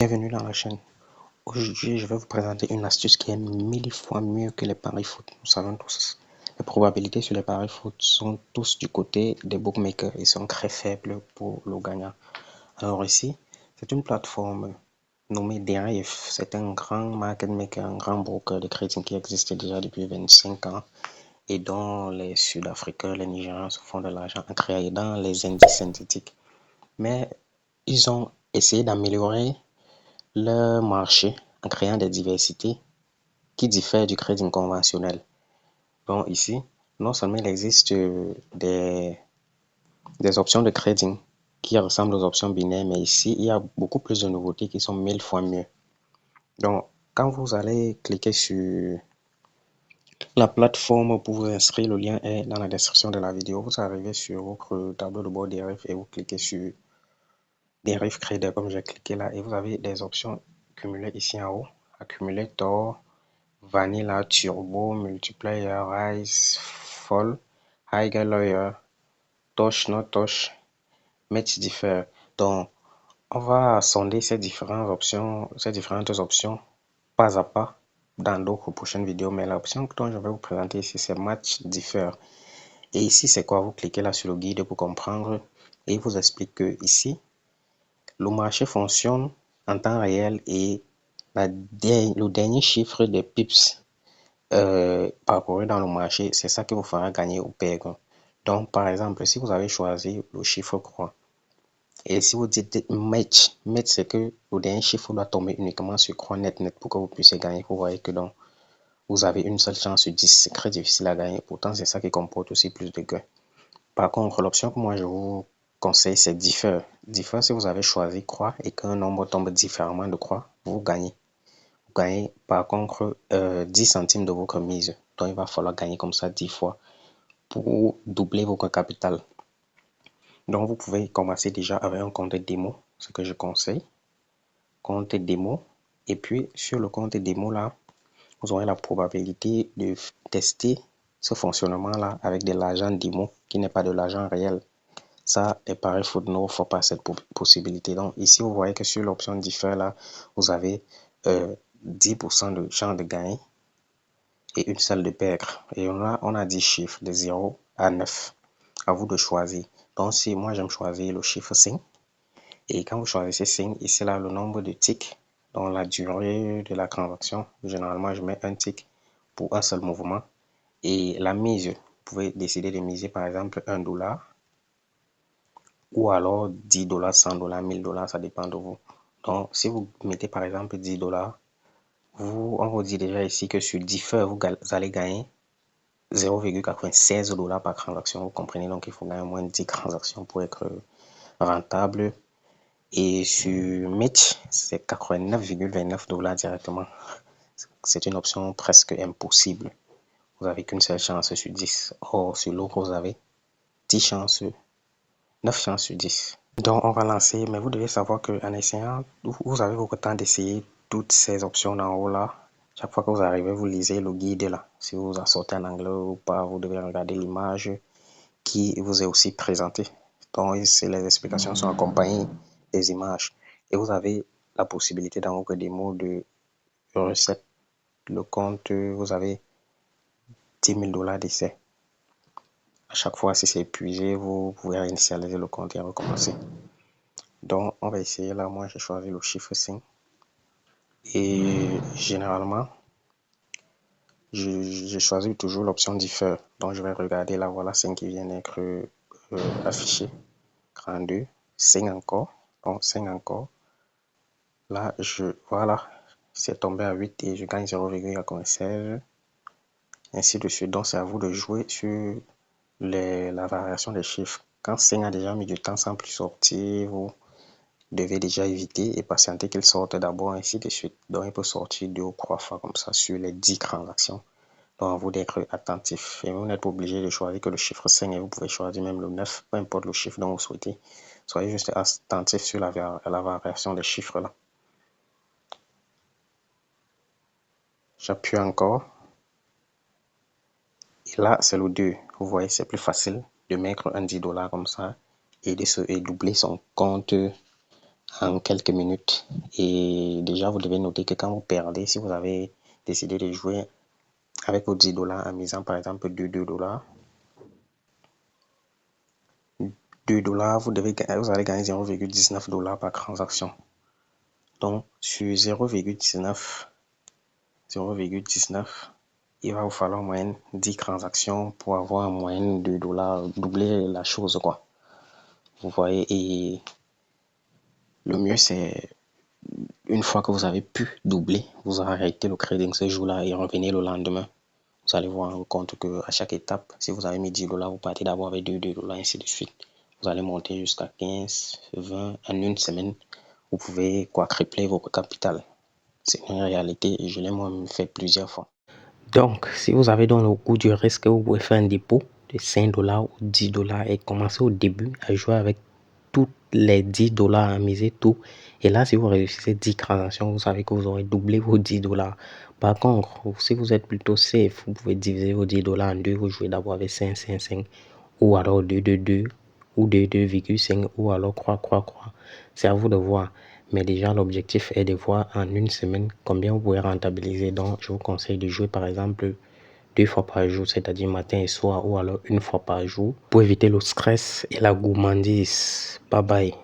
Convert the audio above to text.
Bienvenue dans la chaîne. Aujourd'hui, je vais vous présenter une astuce qui est 1000 fois mieux que les paris foot. Nous savons tous, les probabilités sur les paris foot sont tous du côté des bookmakers et sont très faibles pour le gagnant. Alors ici, c'est une plateforme nommée Derive. C'est un grand market maker, un grand broker de trading qui existe déjà depuis 25 ans et dont les Sud-Africains, les Nigériens se font de l'argent en créant les indices synthétiques. Mais ils ont essayé d'améliorer leur marché en créant des diversités qui diffèrent du trading conventionnel. Donc ici, non seulement il existe des options de trading qui ressemblent aux options binaires, mais ici, il y a beaucoup plus de nouveautés qui sont 1000 fois mieux. Donc, quand vous allez cliquer sur la plateforme pour vous inscrire, le lien est dans la description de la vidéo. Vous arrivez sur votre tableau de bord Derive et vous cliquez sur Derive Trader comme j'ai cliqué là et vous avez des options cumulées ici en haut. Accumulator, Vanilla, Turbo, Multiplayer, Rise, Fall, High Lawyer, Touch, No Touch, Match Differ. Donc, on va sonder ces différentes options pas à pas dans d'autres prochaines vidéos. Mais l'option dont je vais vous présenter ici, c'est Match Differ. Et ici, c'est quoi? Vous cliquez là sur le guide pour comprendre et il vous explique que ici, le marché fonctionne en temps réel et le dernier chiffre des pips parcouru dans le marché, c'est ça qui vous fera gagner ou perdre. Donc, par exemple, si vous avez choisi le chiffre croix et si vous dites match, c'est que le dernier chiffre doit tomber uniquement sur croix net pour que vous puissiez gagner. Vous voyez que donc, vous avez une seule chance sur 10. C'est très difficile à gagner. Pourtant, c'est ça qui comporte aussi plus de gains. Par contre, l'option que moi je vous conseille, c'est differ. Differ, si vous avez choisi croix et qu'un nombre tombe différemment de croix, vous gagnez. Vous gagnez par contre 10 centimes de votre mise. Donc, il va falloir gagner comme ça 10 fois pour doubler votre capital. Donc, vous pouvez commencer déjà avec un compte démo, ce que je conseille. Compte démo. Et puis, sur le compte démo, là, vous aurez la probabilité de tester ce fonctionnement-là avec de l'argent démo qui n'est pas de l'argent réel. Ça, les paris foot n'offrent pas cette possibilité. Donc, ici, vous voyez que sur l'option diffère, là, vous avez 10% de chance de gagner et une seule de perdre. Et on a 10 chiffres de 0 à 9. À vous de choisir. Donc, si moi, j'aime choisir le chiffre 5. Et quand vous choisissez 5, ici, là, le nombre de ticks, dans la durée de la transaction, généralement, je mets un tick pour un seul mouvement. Et la mise, vous pouvez décider de miser, par exemple, $1 ou alors $10, $100, $1000, ça dépend de vous. Donc, si vous mettez, par exemple, $10, on vous dit déjà ici que sur 10 feux, vous allez gagner 0,96 $ par transaction. Vous comprenez, donc il faut gagner au moins 10 transactions pour être rentable. Et sur Mitch, c'est 89,29 $ directement. C'est une option presque impossible. Vous n'avez qu'une seule chance sur 10. Or, sur l'autre, vous avez 10 chances, 9 chances sur 10. Donc, on va lancer, mais vous devez savoir qu'en essayant, vous avez votre temps d'essayer toutes ces options en haut là. Chaque fois que vous arrivez, vous lisez le guide là. Si vous en sortez en anglais ou pas, vous devez regarder l'image qui vous est aussi présentée. Donc, les explications sont accompagnées des images. Et vous avez la possibilité dans votre démo de reset le compte. Vous avez 10 000 $ d'essai. À chaque fois, si c'est épuisé, vous pouvez réinitialiser le compte et recommencer. Donc, on va essayer là. Moi, j'ai choisi le chiffre 5. Et généralement, je choisis toujours l'option diffère. Donc, je vais regarder là, voilà 5 qui vient d'être affiché. Grand 2, 5 encore. Donc, 5 encore. Là, voilà, c'est tombé à 8 et je gagne 0,96. Ainsi de suite. Donc, c'est à vous de jouer sur la variation des chiffres. Quand 5 a déjà mis du temps sans plus sortir, vous devez déjà éviter et patienter qu'il sorte d'abord, ainsi de suite. Donc, il peut sortir 2 ou 3 fois comme ça sur les 10 transactions. Donc, à vous d'être attentif. Et vous n'êtes pas obligé de choisir que le chiffre 5 et vous pouvez choisir même le 9, peu importe le chiffre dont vous souhaitez. Soyez juste attentif sur la variation des chiffres là. J'appuie encore. Et là, c'est le 2. Vous voyez, c'est plus facile de mettre un $10 comme ça et de doubler son compte en quelques minutes. Et déjà, vous devez noter que quand vous perdez, si vous avez décidé de jouer avec vos $10 en misant par exemple $2, $2, vous allez gagner $0,19 par transaction. Donc, sur 0,19, il va vous falloir en moyenne 10 transactions pour avoir en moyenne $2, doubler la chose, quoi. Vous voyez, et le mieux, c'est une fois que vous avez pu doubler, vous arrêtez le trading ce jour-là et revenez le lendemain. Vous allez vous rendre compte qu'à chaque étape, si vous avez mis $10, vous partez d'abord avec $2, ainsi de suite. Vous allez monter jusqu'à 15, 20 en une semaine. Vous pouvez quadrupler votre capital. C'est une réalité et je l'ai moi-même fait plusieurs fois. Donc, si vous avez dans le goût du risque, vous pouvez faire un dépôt de $5 ou $10 et commencer au début à jouer avec tous les $10 à miser tout. Et là, si vous réussissez 10 transactions, vous savez que vous aurez doublé vos $10. Par contre, si vous êtes plutôt safe, vous pouvez diviser vos $10 en deux. Vous jouez d'abord avec 5, 5, 5 ou alors 2, 2, 2 ou 2, 2,5 ou alors croix. C'est à vous de voir. Mais déjà, l'objectif est de voir en une semaine combien vous pouvez rentabiliser. Donc, je vous conseille de jouer par exemple 2 fois par jour, c'est-à-dire matin et soir, ou alors une fois par jour, pour éviter le stress et la gourmandise. Bye bye.